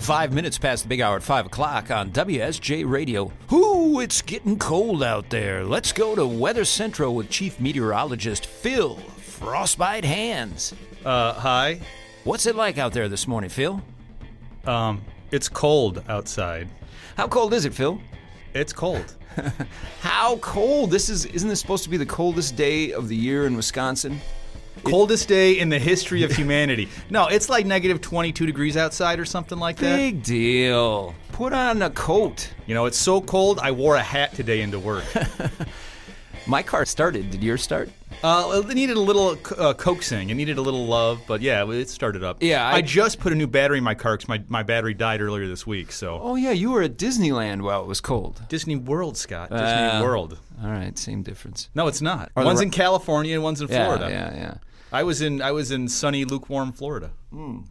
5 minutes past the big hour at 5 o'clock on WSJ Radio. Ooh, it's getting cold out there. Let's go to Weather Central with Chief Meteorologist Phil Frostbite Hands. Hi. What's it like out there this morning, Phil? It's cold outside. How cold is it, Phil? It's cold. How cold? Isn't this supposed to be the coldest day of the year in Wisconsin? Coldest day in the history of humanity. No, it's like negative 22 degrees outside or something like that. Big deal. Put on a coat. You know, it's so cold, I wore a hat today into work. My car started. Did yours start? It needed a little coaxing. It needed a little love, but yeah, it started up. Yeah, I just put a new battery in my car because my battery died earlier this week. So. Oh yeah, you were at Disneyland while it was cold. Disney World, Scott. Disney World. All right, same difference. No, it's not. One's in California and one's in Florida. Yeah. I was in sunny, lukewarm Florida. Well,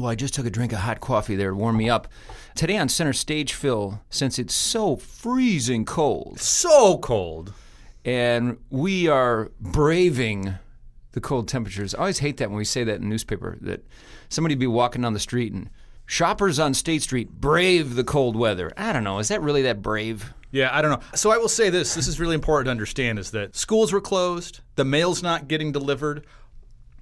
I just took a drink of hot coffee there to warm me up. Today on Center Stage, Phil, since it's so freezing cold. So cold. And we are braving the cold temperatures. I always hate that when we say that in the newspaper, that somebody be walking down the street and shoppers on State Street brave the cold weather. I don't know. Is that really that brave? Yeah, I don't know. So I will say this is really important to understand, is that schools were closed, the mail's not getting delivered,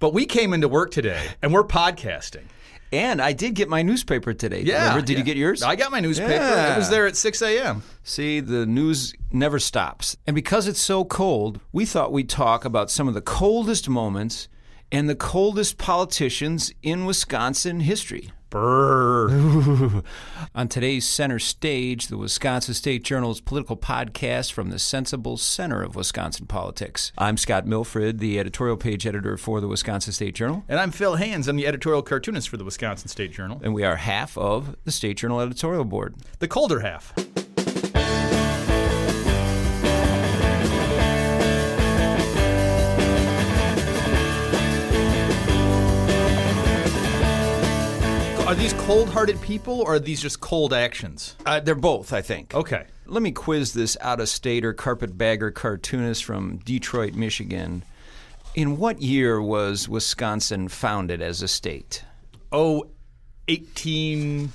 but we came into work today and we're podcasting. And I did get my newspaper today. Yeah. Did you get yours? I got my newspaper. Yeah. It was there at 6 a.m. See, the news never stops. And because it's so cold, we thought we'd talk about some of the coldest moments and the coldest politicians in Wisconsin history. Brrr. On today's Center Stage, the Wisconsin State Journal's political podcast from the sensible center of Wisconsin politics. I'm Scott Milfred, the editorial page editor for the Wisconsin State Journal. And I'm Phil Hands. I'm the editorial cartoonist for the Wisconsin State Journal. And we are half of the State Journal editorial board. The colder half. Are these cold-hearted people, or are these just cold actions? They're both, I think. Okay. Let me quiz this out-of-stater carpetbagger cartoonist from Detroit, Michigan. In what year was Wisconsin founded as a state? Oh, 18...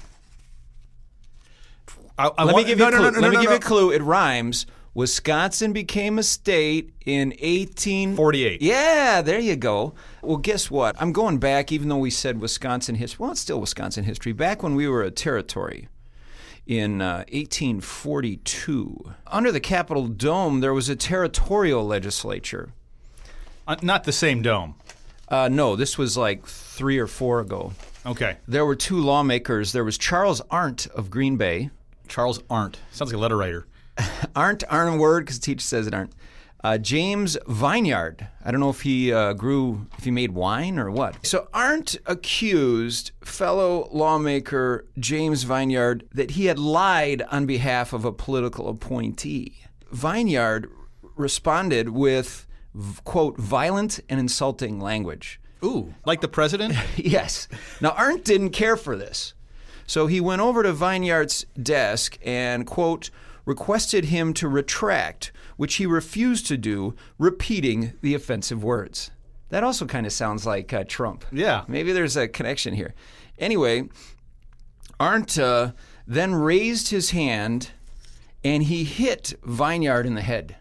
Let me give you a clue. It rhymes. Wisconsin became a state in 1848. Yeah, there you go. Well, guess what? I'm going back, even though we said Wisconsin history. Well, it's still Wisconsin history. Back when we were a territory in 1842. Under the Capitol Dome, there was a territorial legislature. Not the same dome. No, this was like 3 or 4 ago. Okay. There were 2 lawmakers. There was Charles Arndt of Green Bay. Charles Arndt. Sounds like a letter writer. Aren't a word because the teacher says it aren't. James Vineyard. I don't know if he if he made wine or what. So Arndt accused fellow lawmaker James Vineyard that he had lied on behalf of a political appointee. Vineyard responded with, quote, violent and insulting language. Ooh, like the president? Yes. Now, Arndt didn't care for this. So he went over to Vineyard's desk and, quote, requested him to retract, which he refused to do, repeating the offensive words. That also kind of sounds like Trump. Yeah. Maybe there's a connection here. Anyway, Arndt then raised his hand and he hit Vineyard in the head.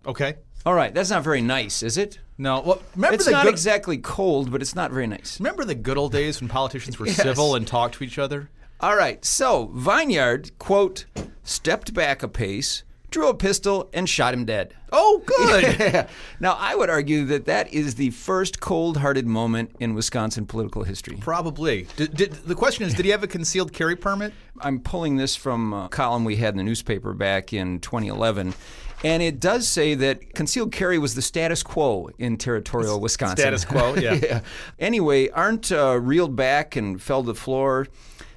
Okay. All right, that's not very nice, is it? No. Well, remember it's not exactly cold, but it's not very nice. Remember the good old days when politicians were Yes. civil and talked to each other? All right, so Vineyard, quote, stepped back a pace, drew a pistol, and shot him dead. Oh, good. Yeah. Now, I would argue that that is the first cold-hearted moment in Wisconsin political history. Probably. The question is, did he have a concealed carry permit? I'm pulling this from a column we had in the newspaper back in 2011. And it does say that concealed carry was the status quo in territorial Wisconsin. Status quo, yeah. Yeah. Anyway, Arndt reeled back and fell to the floor.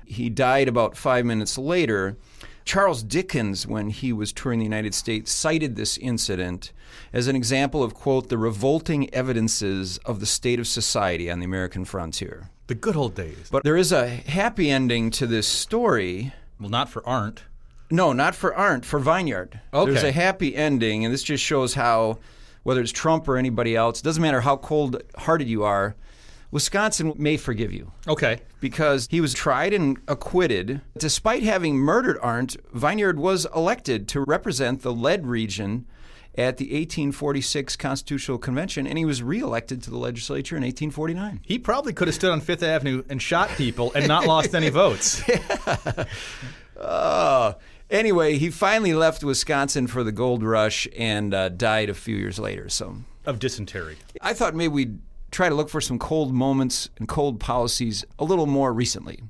He died about 5 minutes later. Charles Dickens, when he was touring the United States, cited this incident as an example of, quote, the revolting evidences of the state of society on the American frontier. The good old days. But there is a happy ending to this story. Well, not for Arndt. No, not for Arndt, for Vineyard. Okay. There's a happy ending, and this just shows how, whether it's Trump or anybody else, it doesn't matter how cold-hearted you are, Wisconsin may forgive you. Okay. Because he was tried and acquitted. Despite having murdered Arndt, Vineyard was elected to represent the lead region at the 1846 Constitutional Convention, and he was reelected to the legislature in 1849. He probably could have stood on Fifth Avenue and shot people and not lost any votes. Anyway, he finally left Wisconsin for the gold rush and died a few years later. So, of dysentery. I thought maybe we'd try to look for some cold moments and cold policies a little more recently.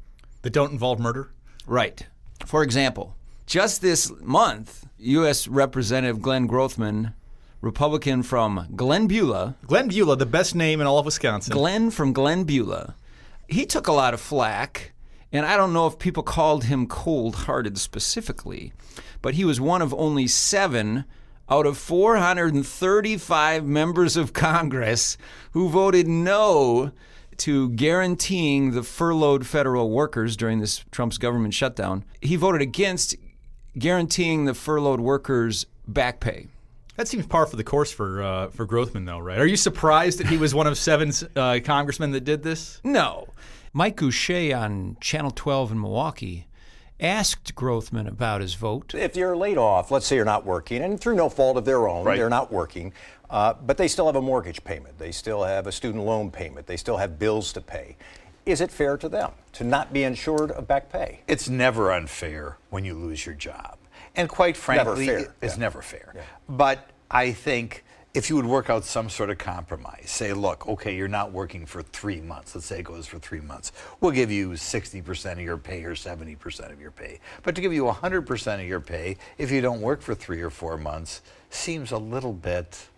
That don't involve murder? Right. For example, just this month, U.S. Representative Glenn Grothman, Republican from Glen Beulah. Glen Beulah, the best name in all of Wisconsin. Glenn from Glen Beulah. He took a lot of flack, and I don't know if people called him cold-hearted specifically, but he was one of only 7 out of 435 members of Congress who voted no to guaranteeing the furloughed federal workers during this Trump's government shutdown. He voted against guaranteeing the furloughed workers back pay. That seems par for the course for Grothman, though, right? Are you surprised that he was one of 7 congressmen that did this? No. Mike Goucher on Channel 12 in Milwaukee asked Grothman about his vote. If you're laid off, let's say you're not working, and through no fault of their own, they're not working, but they still have a mortgage payment, they still have a student loan payment, they still have bills to pay. Is it fair to them to not be insured of back pay? It's never unfair when you lose your job. And quite frankly, it's never fair. Yeah. But I think if you would work out some sort of compromise, say, look, okay, you're not working for 3 months. Let's say it goes for 3 months. We'll give you 60% of your pay or 70% of your pay. But to give you 100% of your pay if you don't work for 3 or 4 months seems a little bit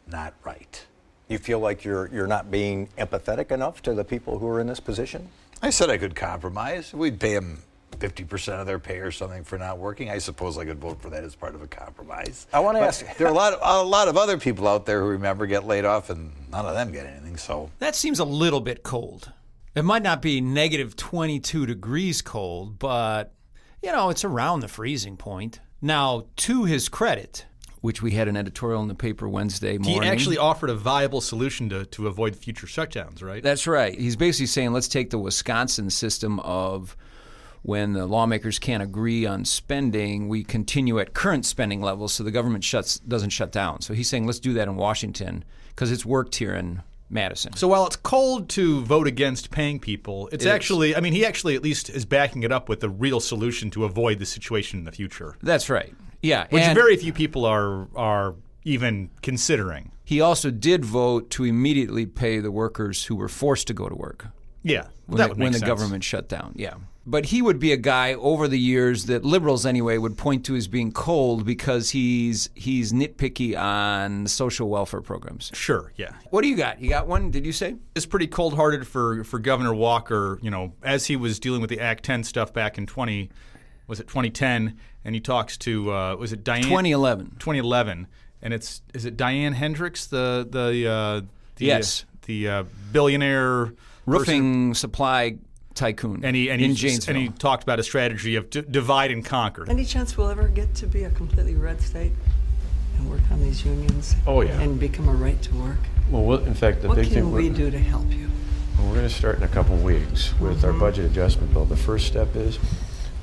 not right. You feel like you're not being empathetic enough to the people who are in this position? I said I could compromise. We'd pay them 50% of their pay or something for not working. I suppose I could vote for that as part of a compromise. I want to ask. There are a lot of other people out there who remember get laid off, and none of them get anything. So that seems a little bit cold. It might not be negative 22 degrees cold, but it's around the freezing point. Now, to his credit, which we had an editorial in the paper Wednesday morning. He actually offered a viable solution to avoid future shutdowns, right? That's right. He's basically saying, let's take the Wisconsin system of when the lawmakers can't agree on spending, we continue at current spending levels so the government doesn't shut down. So he's saying, let's do that in Washington because it's worked here in Madison. So while it's cold to vote against paying people, he actually at least is backing it up with a real solution to avoid the situation in the future. That's right. Yeah, which very few people are even considering. He also did vote to immediately pay the workers who were forced to go to work. Yeah, when the government shut down. Yeah, but he would be a guy over the years that liberals anyway would point to as being cold because he's nitpicky on social welfare programs. Sure. Yeah. What do you got? You got one? Did you say? It's pretty cold-hearted for Governor Walker. As he was dealing with the Act 10 stuff back in 2010, and he talks to was it Diane? 2011, and is it Diane Hendricks, yes, the billionaire roofing supply tycoon in Janesville. And he talked about a strategy of divide and conquer. Any chance we'll ever get to be a completely red state and work on these unions? Oh, yeah. And become a right to work? Well, in fact, the what big thing can we do to help you? Well, we're going to start in a couple weeks with our budget adjustment bill. The first step is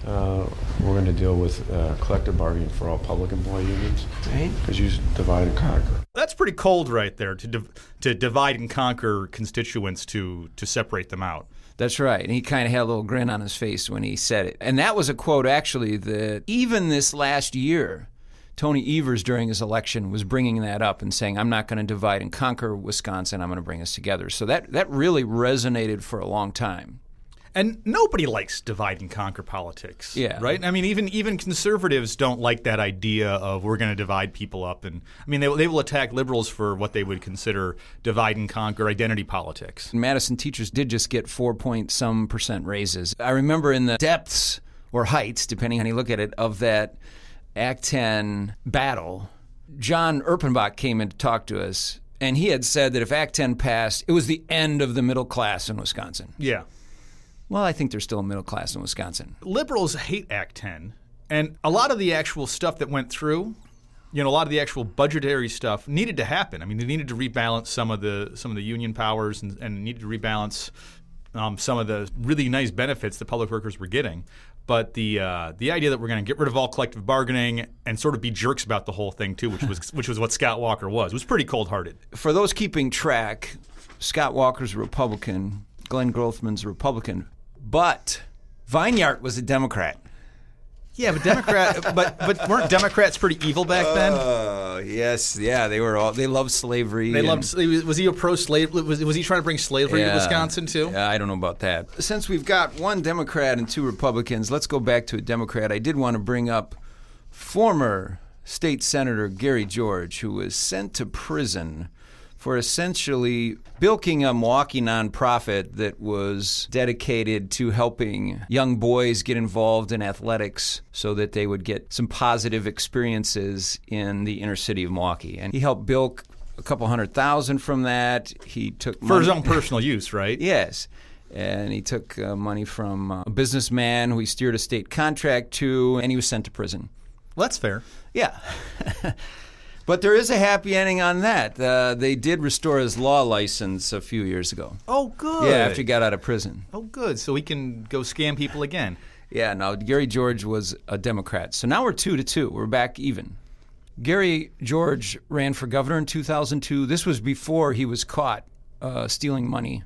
we're going to deal with collective bargaining for all public employee unions. Right. Because you divide and conquer. That's pretty cold right there, to divide and conquer constituents to separate them out. That's right. And he kind of had a little grin on his face when he said it. And that was a quote, actually, that even this last year, Tony Evers, during his election, was bringing that up and saying, I'm not going to divide and conquer Wisconsin. I'm going to bring us together. So that really resonated for a long time. And nobody likes divide and conquer politics, right? I mean, even conservatives don't like that idea of we're going to divide people up. And I mean, they will attack liberals for what they would consider divide and conquer identity politics. Madison teachers did just get 4-point-some% raises. I remember in the depths or heights, depending on how you look at it, of that Act 10 battle, John Erpenbach came in to talk to us, and he had said that if Act 10 passed, it was the end of the middle class in Wisconsin. Yeah. Well, I think there's still a middle class in Wisconsin. Liberals hate Act 10, and a lot of the actual stuff that went through a lot of the actual budgetary stuff needed to happen. I mean, they needed to rebalance some of the union powers and needed to rebalance some of the really nice benefits the public workers were getting. But the idea that we're going to get rid of all collective bargaining and sort of be jerks about the whole thing too, which was what Scott Walker was pretty cold-hearted. For those keeping track, Scott Walker's a Republican, Glenn Grothman's a Republican, but Vineyard was a Democrat. Yeah, but weren't Democrats pretty evil back then? Yes, yeah, they loved slavery. Was he a pro-slave? Was he trying to bring slavery to Wisconsin too? Yeah, I don't know about that. Since we've got one Democrat and two Republicans, let's go back to a Democrat. I did want to bring up former state senator Gary George, who was sent to prison for essentially bilking a Milwaukee nonprofit that was dedicated to helping young boys get involved in athletics so that they would get some positive experiences in the inner city of Milwaukee. And he helped bilk a couple $100,000 from that. He took money for his own personal use, right? Yes. And he took money from a businessman who he steered a state contract to, and he was sent to prison. Well, that's fair. Yeah. But there is a happy ending on that. They did restore his law license a few years ago. Oh, good. Yeah, after he got out of prison. Oh, good. So he can go scam people again. Yeah, no, Gary George was a Democrat. So now we're 2-2. We're back even. Gary George ran for governor in 2002. This was before he was caught stealing money,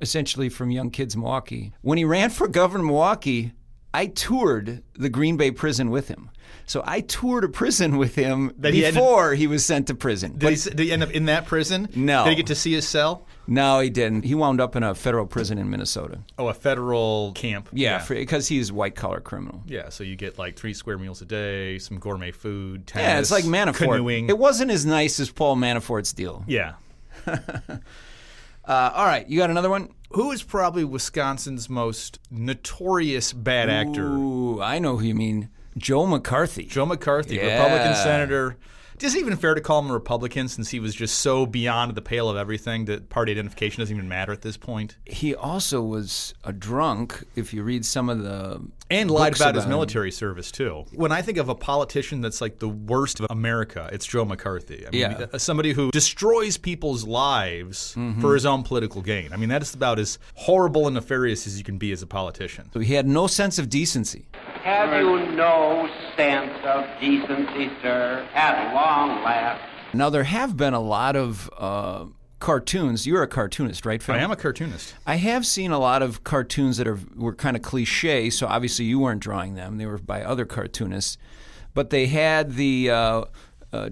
essentially from young kids in Milwaukee. When he ran for governor in Milwaukee, I toured the Green Bay prison with him. So I toured a prison with him before he was sent to prison. Did he end up in that prison? No. Did he get to see his cell? No, he didn't. He wound up in a federal prison in Minnesota. Oh, a federal camp. Yeah, because he's a white-collar criminal. Yeah, so you get like 3 square meals a day, some gourmet food, tennis, yeah, it's like Manafort. Canoeing. It wasn't as nice as Paul Manafort's deal. Yeah. All right, you got another one? Who is probably Wisconsin's most notorious bad actor? Ooh, I know who you mean. Joe McCarthy. Joe McCarthy, yeah. Republican senator. Is it even fair to call him a Republican since he was just so beyond the pale of everything that party identification doesn't even matter at this point? He also was a drunk, if you read some of the and lied about his military service, too. When I think of a politician that's like the worst of America, it's Joe McCarthy. I mean, somebody who destroys people's lives for his own political gain. I mean, that is about as horrible and nefarious as you can be as a politician. So he had no sense of decency. Have you no sense of decency, sir, at long last? Now, there have been a lot of cartoons. You're a cartoonist, right, Phil? I am a cartoonist. I have seen a lot of cartoons that were kind of cliche, so obviously you weren't drawing them. They were by other cartoonists. But they had the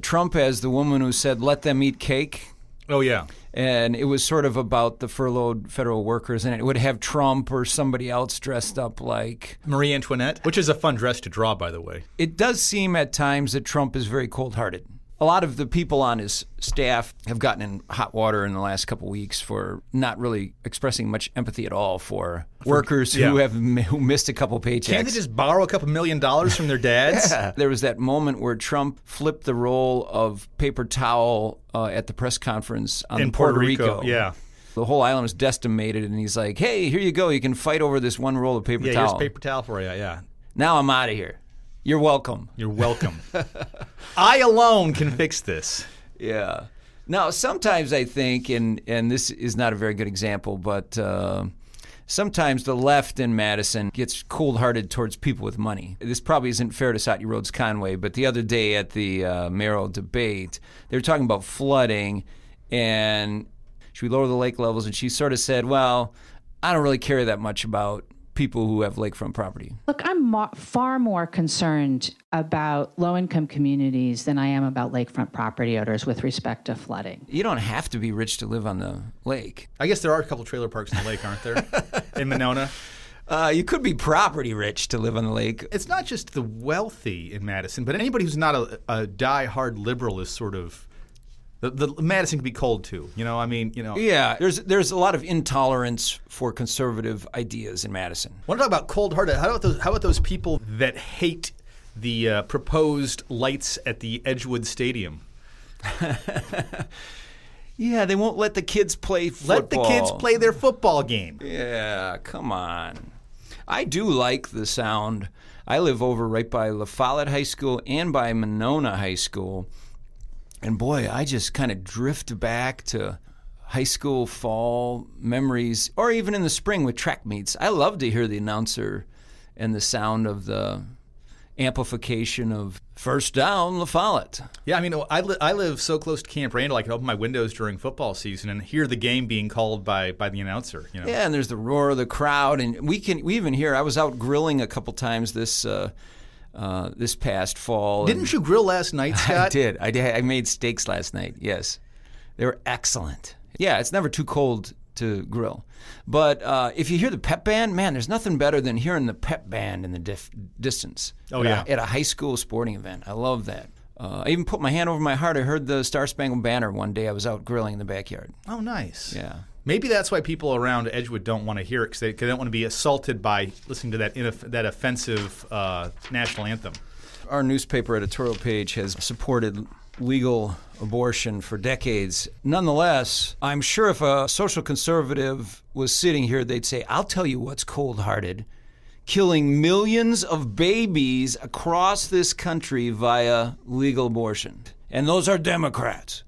Trump as the woman who said, "Let them eat cake." Oh, yeah. And it was sort of about the furloughed federal workers, and it would have Trump or somebody else dressed up like Marie Antoinette, which is a fun dress to draw, by the way. It does seem at times that Trump is very cold-hearted. A lot of the people on his staff have gotten in hot water in the last couple weeks for not really expressing much empathy at all for workers who missed a couple paychecks. Can't they just borrow a couple $1 million from their dads? Yeah. There was that moment where Trump flipped the roll of paper towel at the press conference in Puerto Rico. Yeah. The whole island was decimated, and he's like, "Hey, here you go. You can fight over this one roll of paper towel." Yeah, here's paper towel for you, yeah. Now I'm out of here. You're welcome. You're welcome. I alone can fix this. Yeah. Now, sometimes I think, and this is not a very good example, but sometimes the left in Madison gets cold-hearted towards people with money. This probably isn't fair to Satya Rhodes Conway, but the other day at the mayoral debate, they were talking about flooding, and should we lower the lake levels? And she sort of said, well, I don't really care that much about people who have lakefront property. Look, I'm far more concerned about low-income communities than I am about lakefront property owners with respect to flooding. You don't have to be rich to live on the lake. I guess there are a couple trailer parks in the lake, aren't there? In Monona? You could be property rich to live on the lake. It's not just the wealthy in Madison, but anybody who's not a die-hard liberal is sort of... The Madison can be cold too, I mean, Yeah, there's a lot of intolerance for conservative ideas in Madison. I want to talk about cold-hearted. How about those people that hate the proposed lights at the Edgewood Stadium? Yeah, they won't let the kids play football. Let the kids play their football game. Yeah, come on. I do like the sound I live over right by La Follette High School and by Monona High School. And boy, I just kind of drift back to high school fall memories, or even in the spring with track meets. I love to hear the announcer and the sound of the amplification of first down La Follette. Yeah, I mean, I live so close to Camp Randall, I can open my windows during football season and hear the game being called by the announcer. You know? Yeah, and there's the roar of the crowd, and we even hear. I was out grilling a couple times this past fall. Didn't you grill last night, Scott? I did. I made steaks last night. Yes, they were excellent. Yeah, it's never too cold to grill. But if you hear the pep band, man, there's nothing better than hearing the pep band in the distance. Oh, yeah. At a high school sporting event. I love that. I even put my hand over my heart. I heard the Star Spangled Banner one day. I was out grilling in the backyard. Oh, nice. Yeah. Maybe that's why people around Edgewood don't want to hear it, because they don't want to be assaulted by listening to that offensive national anthem. Our newspaper editorial page has supported legal abortion for decades. Nonetheless, I'm sure if a social conservative was sitting here, they'd say, I'll tell you what's cold-hearted. Killing millions of babies across this country via legal abortion. And those are Democrats.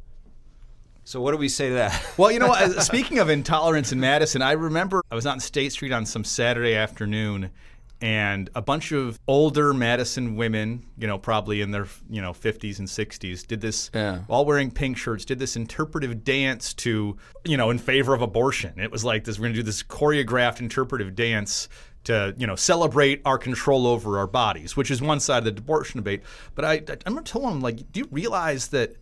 So what do we say to that? Well, you know what? Speaking of intolerance in Madison, I remember I was out on State Street on some Saturday afternoon, and a bunch of older Madison women, probably in their 50s and 60s, did this, all wearing pink shirts, did this interpretive dance to, in favor of abortion. It was like this: we're going to do this choreographed interpretive dance to, celebrate our control over our bodies, which is one side of the abortion debate. But I remember telling them, do you realize that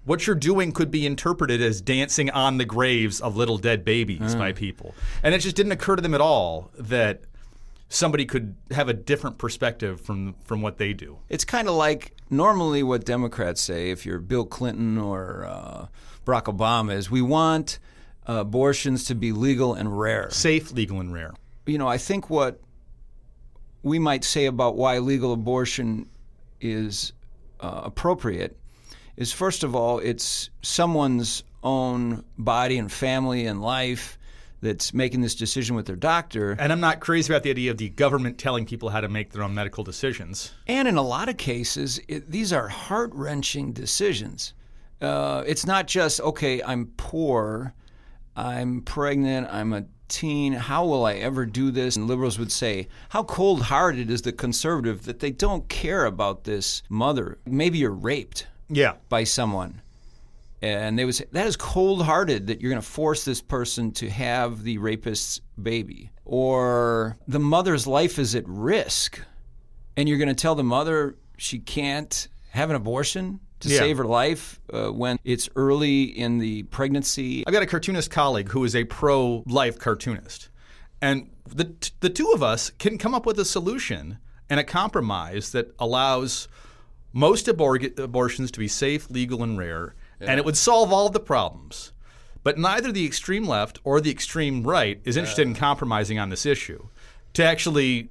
what you're doing could be interpreted as dancing on the graves of little dead babies by people? And it just didn't occur to them at all that somebody could have a different perspective from what they do. It's kind of like normally what Democrats say, if you're Bill Clinton or Barack Obama, is we want abortions to be legal and rare. Safe, legal, and rare. I think what we might say about why legal abortion is appropriate is, first of all, it's someone's own body and family and life that's making this decision with their doctor. And I'm not crazy about the idea of the government telling people how to make their own medical decisions. And in a lot of cases, these are heart-wrenching decisions. It's not just, okay, I'm poor, I'm pregnant, I'm a teen, how will I ever do this? And liberals would say, how cold-hearted is the conservative that they don't care about this mother? Maybe you're raped by someone. And they would say, that is cold-hearted that you're going to force this person to have the rapist's baby. Or the mother's life is at risk, and you're going to tell the mother she can't have an abortion to save her life when it's early in the pregnancy. I've got a cartoonist colleague who is a pro-life cartoonist. And the two of us can come up with a solution and a compromise that allows most abortions to be safe, legal, and rare. And it would solve all the problems. But neither the extreme left or the extreme right is interested in compromising on this issue. To actually,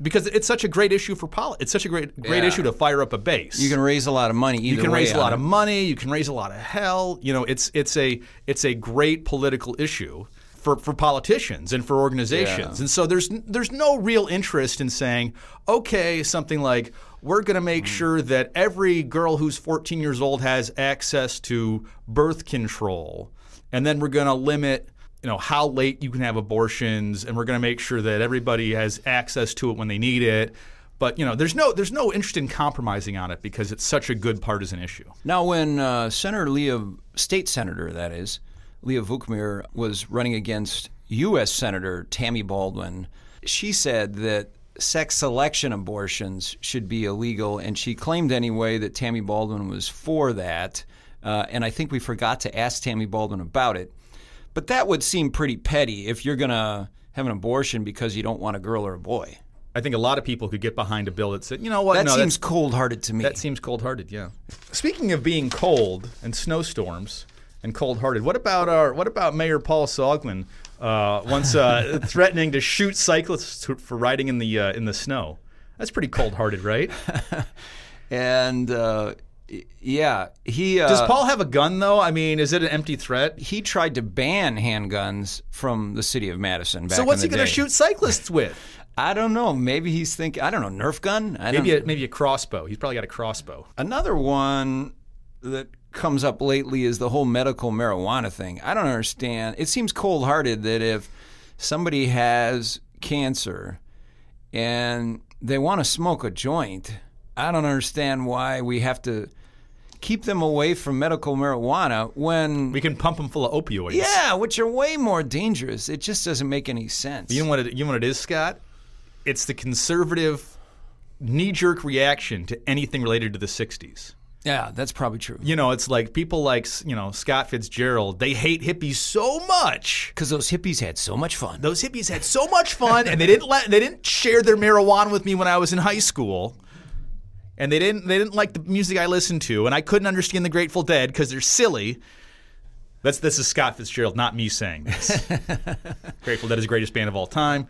because it's such a great issue for politics. It's such a great issue to fire up a base. You can raise a lot of money either way. You can raise a lot of money. You can raise a lot of hell. It's a great political issue for politicians and for organizations. And so there's no real interest in saying, okay, something like, we're going to make sure that every girl who's 14 years old has access to birth control, and then we're going to limit, how late you can have abortions, and we're going to make sure that everybody has access to it when they need it. But there's no interest in compromising on it because it's such a good partisan issue. Now, when State Senator Leah Vukmir was running against U.S. Senator Tammy Baldwin, she said that sex selection abortions should be illegal, and she claimed anyway that Tammy Baldwin was for that, and I think we forgot to ask Tammy Baldwin about it. But that would seem pretty petty if you're going to have an abortion because you don't want a girl or a boy. I think a lot of people could get behind a bill that said, you know what? That seems cold-hearted to me. That seems cold-hearted, yeah. Speaking of being cold and snowstorms and cold-hearted, what about Mayor Paul Soglin once threatening to shoot cyclists for riding in the snow? That's pretty cold-hearted, right? And he does Paul have a gun though? I mean, is it an empty threat? He tried to ban handguns from the city of Madison back in the day. So what's he going to shoot cyclists with? I don't know. Maybe he's thinking, I don't know, Nerf gun? Maybe a crossbow. He's probably got a crossbow. Another one that comes up lately is the whole medical marijuana thing. I don't understand. It seems cold-hearted that if somebody has cancer and they want to smoke a joint, I don't understand why we have to keep them away from medical marijuana when we can pump them full of opioids. Yeah, which are way more dangerous. It just doesn't make any sense. You know what it is, Scott? It's the conservative knee-jerk reaction to anything related to the 60s. Yeah, that's probably true. You know, it's like people like, Scott Fitzgerald, they hate hippies so much. Because those hippies had so much fun. Those hippies had so much fun, and they didn't share their marijuana with me when I was in high school. And they didn't like the music I listened to, and I couldn't understand the Grateful Dead because they're silly. This is Scott Fitzgerald, not me saying this. Grateful Dead is the greatest band of all time,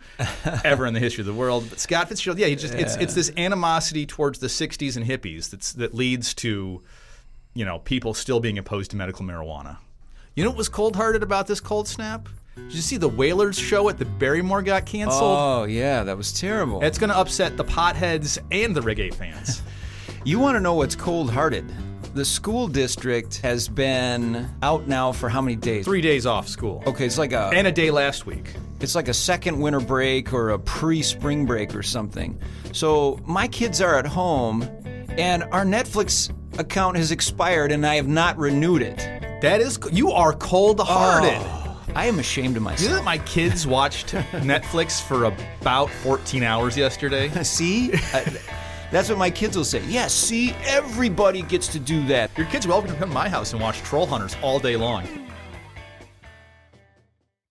ever in the history of the world. But Scott Fitzgerald, it's this animosity towards the 60s and hippies that leads to, people still being opposed to medical marijuana. You know what was cold-hearted about this cold snap? Did you see the Wailers show at the Barrymore got canceled? Oh, yeah, that was terrible. It's going to upset the potheads and the reggae fans. You want to know what's cold-hearted? The school district has been out now for how many days? 3 days off school. Okay, it's like and a day last week. It's like a second winter break or a pre-spring break or something. So my kids are at home, and our Netflix account has expired, and I have not renewed it. You are cold-hearted. Oh, I am ashamed of myself. You know that my kids watched Netflix for about 14 hours yesterday? See? That's what my kids will say. Yeah, see, everybody gets to do that. Your kids are welcome to come to my house and watch Troll Hunters all day long.